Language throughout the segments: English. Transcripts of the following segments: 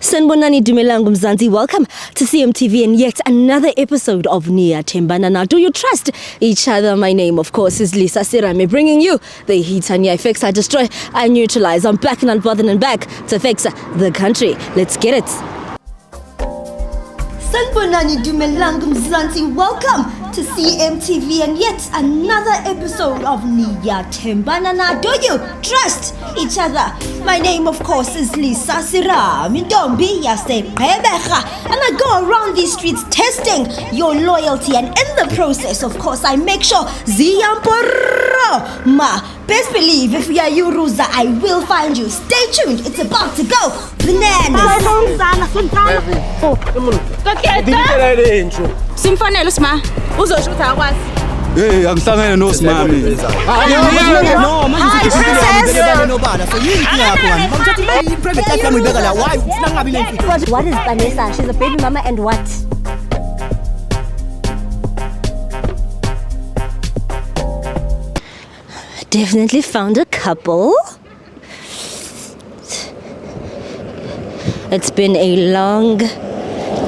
Sanibonani Dumelang Mzansi, welcome to CMTV and yet another episode of Niyathembana. Now, do you trust each other? My name, of course, is Lisa Sirame, bringing you the heat and I fix, I destroy, I neutralize. I'm back and unbothered and back to fix the country. Let's get it. Sanibonani Dumelang Mzansi, welcome to CMTV and yet another episode of Niyathembana. Now, do you trust each other? My name, of course, is Lisa Sirame, and I go around these streets testing your loyalty, and in the process, of course, I make sure best believe if we are you, Ruza, I will find you. Stay tuned, it's about to go bananas. Simfonelo sma. Uzoshuta akwazi. Hey, angihlangene no simami. No, manje nobala. So yini yakho? Mangithatha private life yami ibeka la. Why ufuna ngabi lento? What is Vanessa? She's a baby mama and what? Definitely found a couple. It's been a long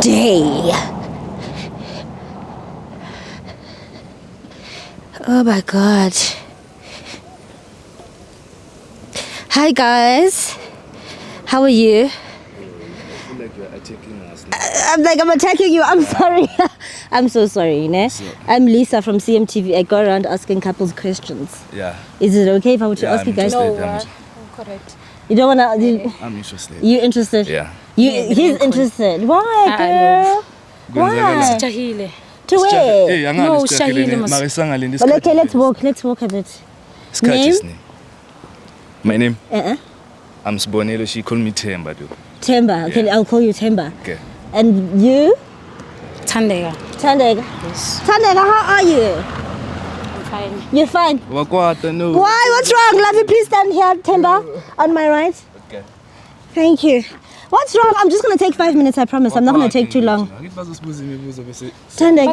day. Oh my God. Hi guys. How are you? I feel like you're attacking us. I'm attacking you. I'm sorry. I'm so sorry, ne? I'm Lisa from CMTV. I go around asking couples questions. Yeah. Is it okay if I were to ask you guys? No, correct. You don't wanna? I'm interested. You interested? Yeah. He's interested. Why, girl? Why? Chahile. To where? No, Shahile. But okay, let's walk. Let's walk a bit. Name? My name? I'm Sibonelo. She called me Themba, dude. Themba. Okay, Yeah. I'll call you Themba. Okay. And you? Thandeka. Thandeka. Yes. Thandeka, how are you? I'm fine. You're fine. Wakwata, no. Why? What's wrong? Love you, please stand here, Themba, on my right. Okay. Thank you. What's wrong? I'm just gonna take 5 minutes, I promise. I'm not gonna take too long. Thandeka.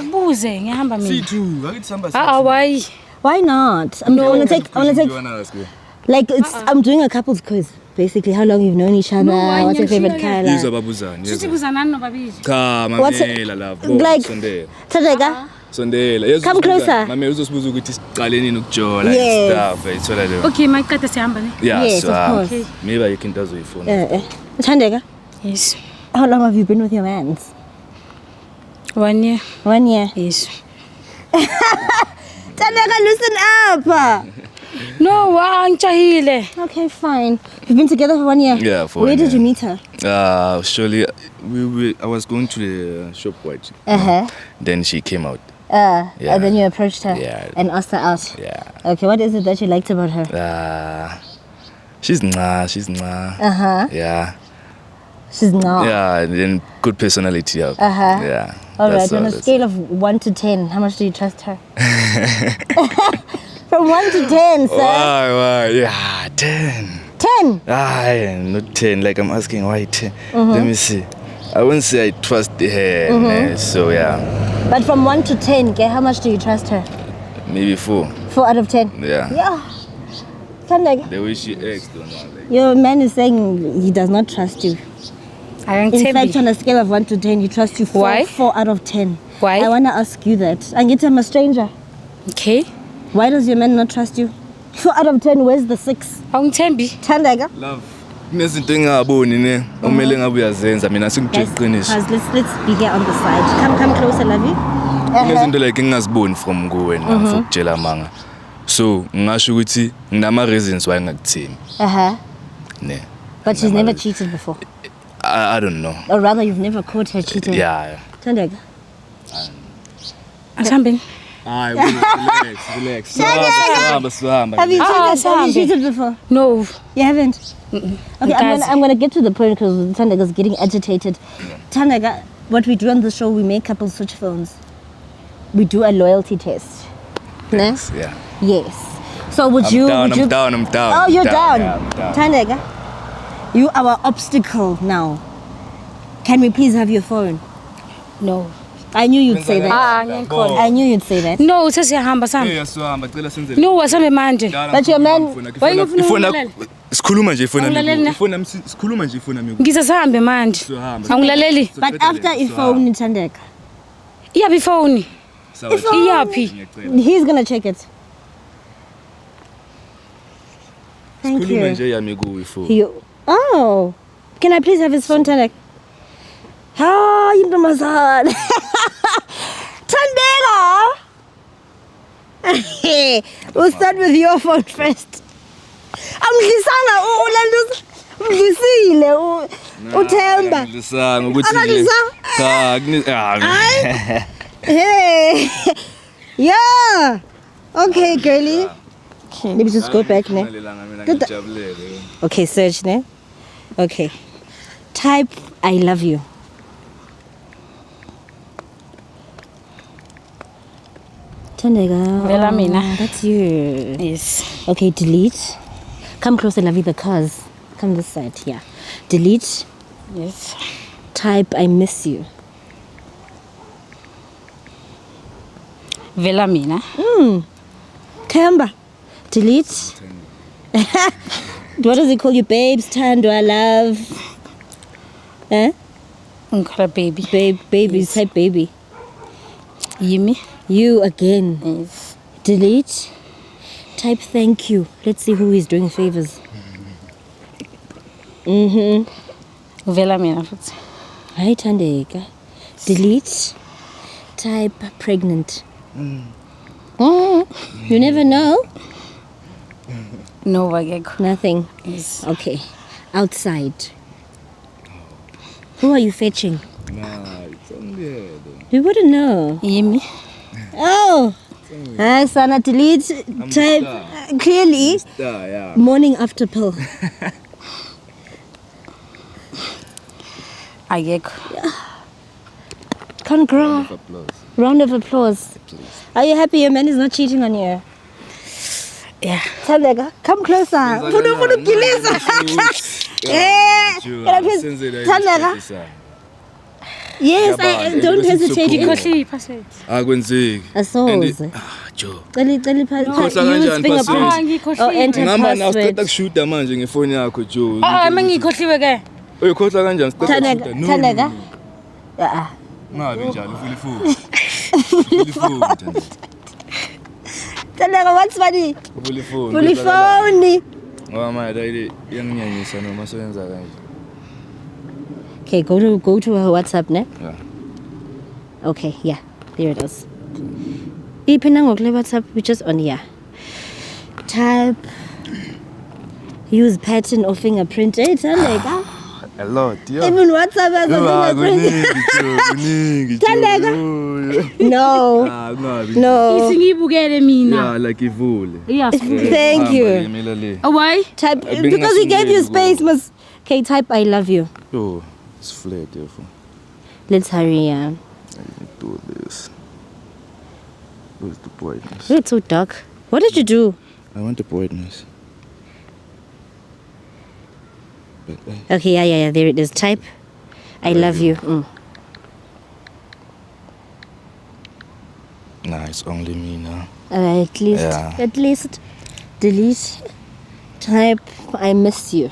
Bakubuze ngihamba mina. See Why? Why not? I wanna take like it's I'm doing a couples quiz. Basically, how long you've known each other, No, what's your favorite yeah. color. Sithi buzanani nobabili. Come, What's like Thandeka? Sondela. Come closer. Mama uzosibuza ukuthi siqale nini ukujola Yes. stuff ayithola leyo. Okay, mayiqeda sihamba ne. Yeah, Yes, so of course. Okay. maybe I can does phone. Thandeka, Yes. how long have you been with your mans? 1 year. 1 year. Yes. Thandeka, listen up. No, ngchahile. Okay, fine. You've been together for 1 year? Yeah, for Where 1 did you year. meet her? Surely I was going to the shop white. Then she came out. And Yeah. then you approached her Yeah. and asked her out. Yeah. Okay, what is it that you liked about her? She's nah. Yeah. She's not. Yeah, and then good personality. Yeah. Yeah. All That's right, on a that's- scale of 1 to 10, how much do you trust her? From 1 to 10, sir. Why? Yeah, 10. 10. Not 10. Like I'm asking why 10. Let me see. I wouldn't say I trust her. So yeah, But from 1 to 10, okay, how much do you trust her? maybe 4. 4 out of 10. Yeah. Yeah. Thandeka, The way she acts, don't know. Like, your man is saying he does not trust you. In fact, on a scale of 1 to 10, he trusts you 4, Why? 4 out of 10. Why? I want to ask you that. I'm a stranger. Okay. Why does your man not trust you? 4 out of 10, where's the 6? Awungithembi. Thandeka. love. Kunezinto engingaboni ne. Omele ngabe uyazenza mina sengitshela iqiniso. Guys, let's be here on the side. Come closer, love you. Kunezinto like engingaziboni from kuwe na mfukutshela amanga. So, ngisho ukuthi nginama reasons why ngikuthembi. Ne. But she's never cheated before. I don't know. Or rather, you've never caught her cheating. Yeah. Thandeka. Asihambeni. Relax. Swahamba. Have you cheated before? No. You haven't? Okay, I'm gonna get to the point because Thandeka's getting agitated. Thandeka, what we do on the show, we make couples switch phones. We do a loyalty test. Ne? Yeah. Yes. So would I'm you? down. Oh, you're down. Yeah, I'm down. Thandeka, you are our obstacle now. Can we please have your phone? No. I knew you'd say that. ngiyakholwa. I knew you'd say that. No, sesiyahamba sami. Swahamba cela senze. No, wasambe manje. But your man, Why you ufuna Ifuna ukungilalela? Sikhuluma nje ifoni Awulaleli na? Ifoni sikhuluma nje ifoni yami. Ngisahambe manje. Sizohamba. Angilaleli. But after iphone Thandeka. Iyaphi ifoni? Iyaphi? He's gonna check it. Thank Sikhuluma you. nje yami ku ifoni. You. Oh. Can I please have his phone, Thandeka? Ah, intombazane. Thandeka. We'll start with your phone first. Amdlisana ulanduza. Mdlisile uThemba. Ngisanga ukuthi Akadlisa? cha Hey. Yeah. Okay, girly. Let me just go back now. Okay, search ne. Okay. Type I love you. Thandeka. Vela mina. That's you. Yes. Okay, delete. Come closer, Lavi, the cars. Come this side, yeah. Delete. Yes. Type I miss you. Vela mina. Themba. Delete. What does he call you? Babes, Thandwa, love. Eh? Ngikhala baby. Babies, type baby. Yimi. You again. Yes. Delete. Type thank you. Let's see who is doing favors. Vela mina futhi. Hi, Thandeka. Delete. Type pregnant. You never know. No akekho. Nothing. Yes. Okay. Outside. Who are you fetching? We wouldn't know. Yimi. Oh. Sana, delete. Type clearly. Yeah. Morning after pill. Akekho. Congrats. Round of applause. Are you happy your man is not cheating on you? Yeah. Thandeka, come closer. Funa ukugilisa. Can I please? Thandeka. Yes, I don't hesitate. Ngikhohliwe password. Akwenzeki. Asoze. Jo. Celi kanjani use fingerprint. password? Oh, enter Ngihamba nawe password. siceda kushuda manje ngefoni yakho Jo. Mangikhohliwe ke. Uyikhohla kanjani siceda Thandeka. Ngabi njalo ufuna ifoni. Ufuna ifoni Thandeka. Thandeka, what's funny? Ufuna ifoni. Fully phone. Ngoba manje ayile yanginyanyisa noma soyenza kanje. Okay, go to her WhatsApp, ne? Yeah. Okay, yeah. There it is. Ipina ngokule WhatsApp, we just on here. Type. Use pattern or fingerprint. Hey, Thandeka. A lot, yeah. Even WhatsApp has a fingerprint. Kuningi. Thandeka. No. Ngabi. No. Isingibukele mina. Yeah, like ivule. Yes. Thank you. Why? Type I've been because he gave you asking you space, to must. Okay, type I love you. Oh, it's flat, therefore. Let's hurry, yeah. I need to do this. Where's the brightness? It's so dark. What did you do? I want the brightness. But, Okay, yeah. There it is. Type I love you. nah, it's only me now. At least, Yeah. delete. Type I miss you.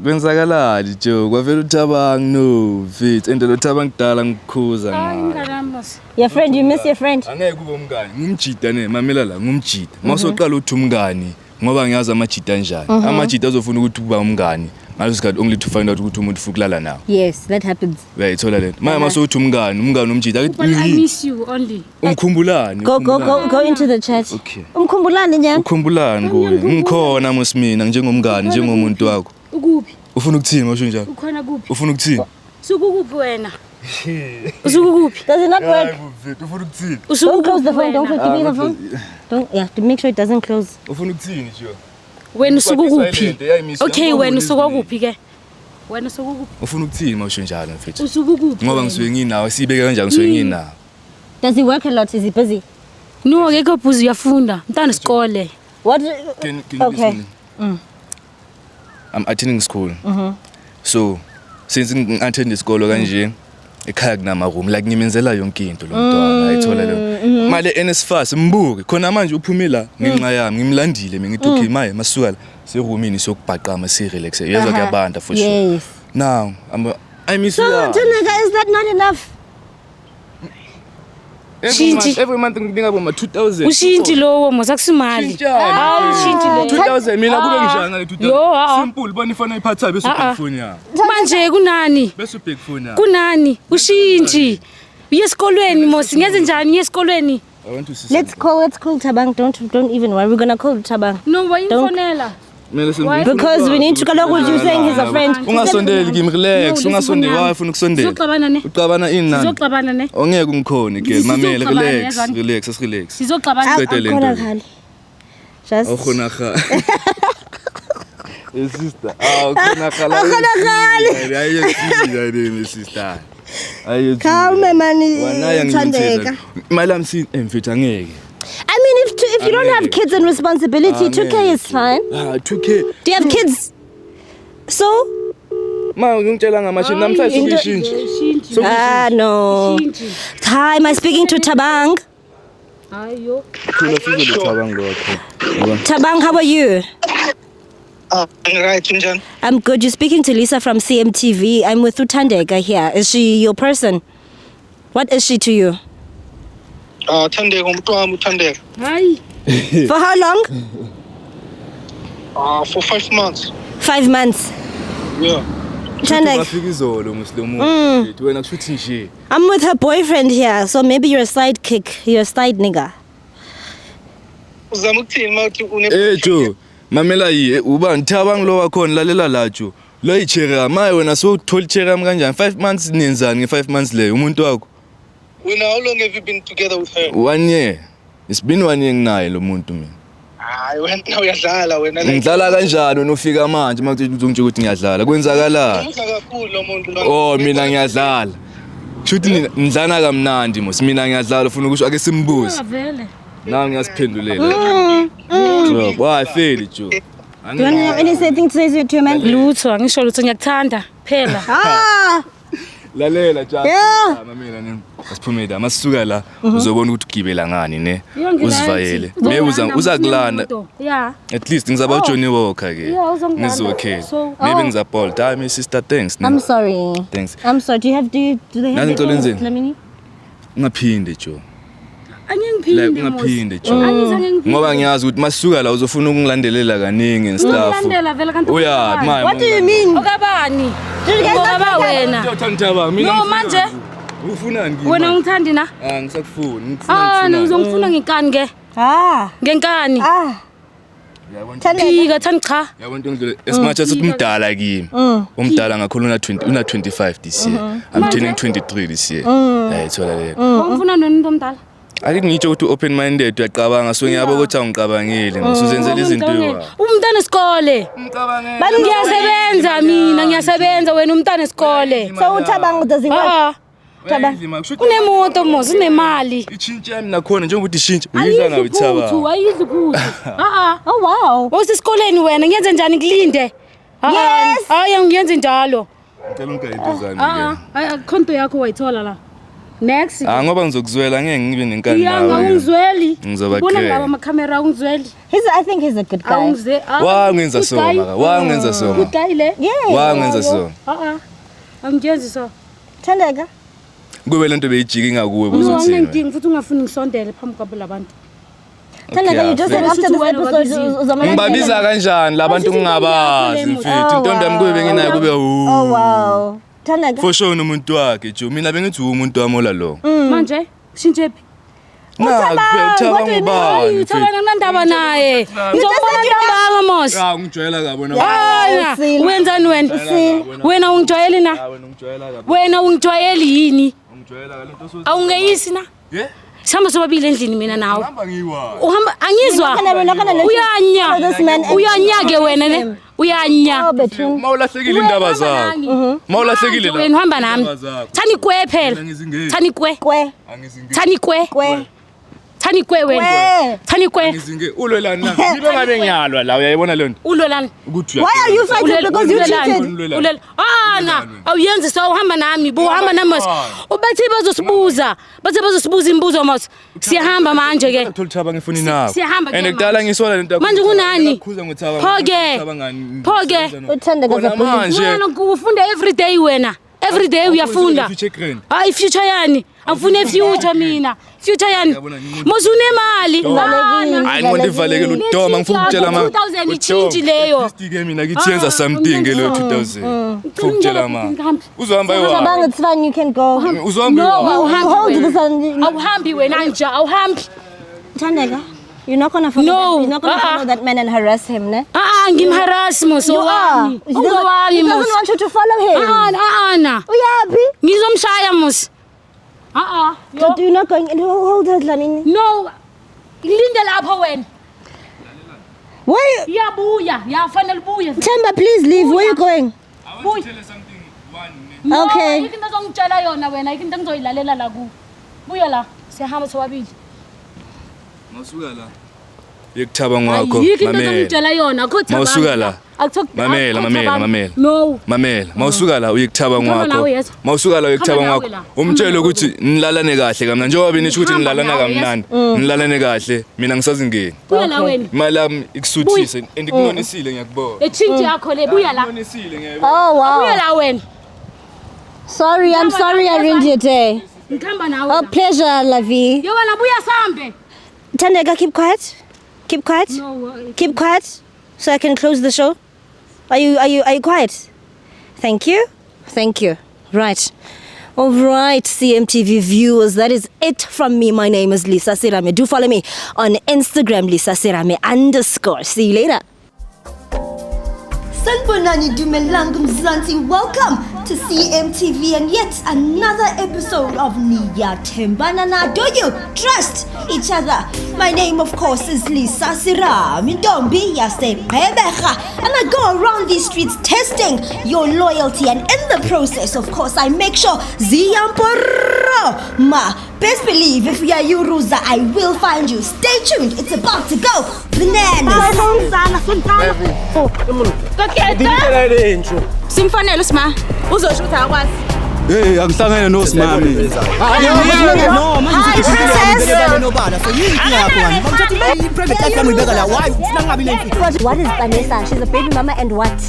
Kwenzakalani Jo? Kwavela uThabang no mfethu ende lo Thabang kudala ngikhuza Hayi ngayo. ngalambos. Your friend, you miss your friend. Angeke kube umngani. Ngumjida ne, mamela la, ngumjida. Mawusoqala uthi umngani ngoba ngiyazi amajida kanjani. Amajida azofuna ukuthi kuba umngani. Ngaleso sikhathi only to find out ukuthi umuntu ufuna ukulala nawe. Yes, that happens. Uyayithola lento. Manje masothi umngani nomjida But I miss you only. umkhumbulani. Go into the chat. Okay. Umkhumbulani nyana. Ukhumbulani kuwe. Ngikhona musimina njengomngani njengomuntu wakho. Ukuphi? Ufuna ukuthini washo njalo? Ukhona kuphi? Ufuna ukuthini? Sukukuphi wena? Usukuphi? Does it not work? Ufuna ukuthini? Don't close the phone. Don't Usukuphi give me the phone. Don't. Yeah, to make sure it doesn't close. Ufuna ukuthini jo? wena usukuphi? Silent, yayimisi- Okay, yabona wena izwi. usukuphi ke? Wena usukuphi? Ufuna ukuthini mawusho njalo mfethu? Usukuphi? Ngoba ngisuke nginawe sibeke kanjani ngisuke nginawe. Does he work a lot? Is he busy? No, akekho bhuzi uyafunda. Mntana isikole. What? Can you Okay. listen? I'm attending school. So since I attend isikolo kanje ekhaya kunama room like ngimenzela yonke into lo mntwana ayithola leyo mali eNSFAS mbuke khona manje uphumela ngenxa yami ngimlandile mina ngithi okay maye masuka la seroomini sokubhaqama si relax uyezwa kuyabanda for sure Yes. now I miss you So Thandeka, is that not enough? every month ngidinga boma 2000 Ushinti lowo mosakusimali. Ushinti le. 2000 mina kube ngishanga le 2000 Yo, simple bona ifana iphatha bese ubhekfoni yakho Manje kunani? bese ubhekfoni yakho Kunani? Ushinti. Uyesikolweni mosi ngenze njani uyesikolweni? I want to see Let's call Tabang. Don't even worry. We're gonna call Tabang. No, wayimfonela. Because we need to call what you're saying he's a friend. ungasondeli kimi relax No, ungasondeli listen, wafuna ukusondela Sizoxabana ne. ucabana ini nani Sizoxabana ne. ongeke ungikhone girl mamele Sizoxabana, relax yazwani. relax relax Sizoxabana. Qede le nto le. Just awukhona kha sister awukhona kha la ayi sister ayi calm, man. wanaya ngithetha imali yami si mfethu angeke I mean, if you don't have kids and responsibility, 2K is fine. 2K Do you have kids? So? ma ngitshela ngamashini namhlanje sokuyishintsha Ushinti. No. Ushinti. Hi, am I speaking to Tabang? Ayo. thula sizolithabanga lokho Tabang, how are you? Right, Tunjan. I'm good. You're speaking to Lisa from CMTV. I'm with Thandeka here. Is she your person? What is she to you? Thandeka umuntu wami uThandeka. Hayi. For how long? For 5 months. 5 months. Yeah. Thandeka, ungafika izolo muslimu wena kushuthi nje I'm with her boyfriend here, so maybe you're a sidekick. You're a side nigga. Uzama ukuthini mawuthi Jo mamela yi uba ngithabanga lo wakhona lalela la Jo lo ichera maye wena sokuthola ichera kanjani 5 months nenzani nge5 months leyo umuntu wakho Wena, how long have you been together with her? 1 year it's been 1 year nginaye lo muntu mina Hayi wena uyadlala wena. ngidlala kanjani wena ufika manje makuthi uzongitshela ukuthi ngiyadlala kwenzakala Udla kakhulu lo muntu lo. oh mina ngiyadlala shuthi ngidlana kamnandi mos mina ngiyadlala ufuna ukusho ake simbuze Vele. nawe ngiyasiphendulela Jo why fail Jo Do you want to have anything to say to your man? Lutho angisho lutho ngiyakuthanda phela. Ah! lalela Jack Yeah. mamela nini asiphumeda masisuka la uzobona ukuthi ugibela ngani ne Yo, ngilandi. uzivayele me uzakulanda Yeah. at least ngizaba Johnny Walker ke Yeah, uzongilanda. ngizokhe So- maybe ngizapolta hi my sister thanks I'm sorry. Thanks. I'm sorry. Do they have Nani ngicela the enzeni? Flamini? ungaphinde Jo Angingiphinde. like ungaphinde Jo Angizange ngiphinde. ngoba ngiyazi ukuthi masisuka la uzofuna ukungilandelela kaningi and stuff Ungilandela vele kanti uya ukabani? What do you mean? Okabani? Did you guys not Okaba talk wena. Uthanda mina No, manje. ufunani kimi Wena ungithandi na? ngisakufuni Uzongifuna ngekani ke? Ah. Ngenkani? Ah. Thandeka. Phika thandi cha. yabona into ngidlule esimatch asithi umdala kimi umdala ngakhona una 25 this year I'm turning 23 this year thola le Ungifuna nini umuntu omdala? ake ngitsho ukuthi open minded uyaqabanga so ngiyabo ukuthi awungiqabangeli ngisuzenzela izinto Umntana esikole. Ngiyasebenza mina, ngiyasebenza wena umntana esikole. So Tabang does he work? Unemoto mos, unemali. ichintshe yami nakhona njengokuthi ishintshe uyidla nawe ithaba Ayidli phuthu. Oh wow. Wawusesikoleni wena, ngiyenze njani kulinde? Yes. Hayi ngiyenze njalo. ngicela ungayidezani ke Konto yakho wayithola la. Next. ngoba ngizokuzwela ngeke ngibe nenkani Yanga nawe ungizweli. Ngizoba Ubona clear. ngaba amakhamera ungizweli. I think he's a good guy. Awungize. wangenza so maka wangenza so Good guy le. Yeah. wangenza so Angiyenzi so. Thandeka. kube lento beyijiki ngakuwe No, bozothina angengidingi futhi ungafuni ngisondele phambi kwabo labantu. Thandeka, you just said fair. after this Wena episode wabiziwe. uzomela. ngibabiza kanjani labantu ngingabazi mfethu intombi yami kube benginayo kube Oh wow. Thandeka. for sure umuntu wakhe Jo mina bengithi umuntu wamola lo Manje shintshepi. uthaba ngubani Uthabana nandaba naye. Ngizobona ndabanga mos. ngijwayela kabona Hayi, Sil. wenzani wena? Wena ungijwayeli na? wena ngijwayela kabona Wena ungijwayeli yini? ngijwayela kalento so Awungeyisi na? Sihamba sobabili endlini mina nawe. hamba ngiwa Uhamba angizwa. We're not gonna let you Uyanya. follow this man and- Uyanya ke wena ne? Uyanya. Oh, Bethu. mawulahlekile indaba zakho mawulahlekile la Wena uhamba nami. Indaba zakho. Thani kwe phela. Mina ngizingeni. Thani kwe. Kwe. angizingeni Thani kwe. Kwe. Thani kwe wena. Thani kwe. Ngizinge ulwelani na. Yibe ngabe ngiyalwa la uyayibona le nto. Ulwelani. Ukuthi Why are you fighting? Because you cheated. Ulwelani. Na. Awuyenzi so uhamba nami. Uhamba nami mos. Ubathi bazosibuza. Bathi bazosibuza imibuzo mos. Siyahamba manje ke. Thaba ngifuni nawe. Siyahamba ke. Kudala ngisola lento. Manje kunani? Phoke. Uthanda kaza manje. Wena ufunda every day wena. Every day uyafunda. Hayi future yani. Angifune future mina. Future yani. Mosune imali. Hayi ngiqonde ivaleke ludoma ngifuna ukutshela mama. 2000 ichinji leyo. Stike mina kithi yenza something le 2000. Ngifuna ukutshela mama. Uzohamba yiwa. Sabanga, it's fine, you can go. Uzohamba yiwa. Hold this and Awuhambi wena nje, awuhambi. Thandeka, you're not gonna follow No. you're not gonna follow that man and harass him, ne? Ngimharass mos. You are. He doesn't want you to follow him. Ana. Uyabi? Ngizomshaya mos. But you're not going. Hold her, Dlamini. No. Ilinde lapho wena. Why? Iyabuya, yafanele ubuye. Themba, please leave. Where are you going? I want to tell you something one. Okay. Ikinto engizongitshela yona wena, ikinto engizoyilalela la ku. Buya la, siyahamba sobabili. Masuka la. Yekuthaba ngwakho, Ikinto mamela. engizongitshela yona, kho thaba. Mawusuka la. Mamela. No. Mamela, mawusuka la uyekuthaba ngwakho. Mawusuka la uyekuthaba ngwakho. Umtshele ukuthi nilalane kahle kamna njengoba benisho ukuthi nilalana kamnandi. Nilalane kahle, mina ngisazingeni. Buya la wena. Imali yami ikusuthise and ngikunonisile ngiyakubona. Echinji yakho le, buya la. Ngikunonisile ngiyabona. Oh Buya wow. la wena. Sorry, I'm sorry I ruined your day. Ngikhamba nawe. Oh, pleasure, Lavi. Yo wena buya sambe. Thandeka, keep quiet. Keep quiet. No. Keep quiet, so I can close the show. Are you quiet? Thank you. Right. All right, CMTV viewers, that is it from me. My name is Lisa Serame. Do follow me on Instagram, Lisa Serame _ See you later. Sanbonani Dumelang Mzansi, welcome to CMTV and yet another episode of Niya Tembanana. Do you trust each other? My name, of course, is Lisa Serame. Don't be yaste Bebecha. And I go around these streets testing your loyalty, and in the process, of course, I make sure Ziyamporo ma. Best believe if we are you, Ruza, I will find you. Stay tuned. It's about to go bananas. Simfanele sima uzoshutha akwazi. Hey, angihlangene nosimami. No, manje ngizibizele nobala. So yini inkinga yakho wani? Mawuthatha i-private life yami uyibeka la. Why ufuna ngabi le mfihlo? What is Vanessa? She's a baby mama and what?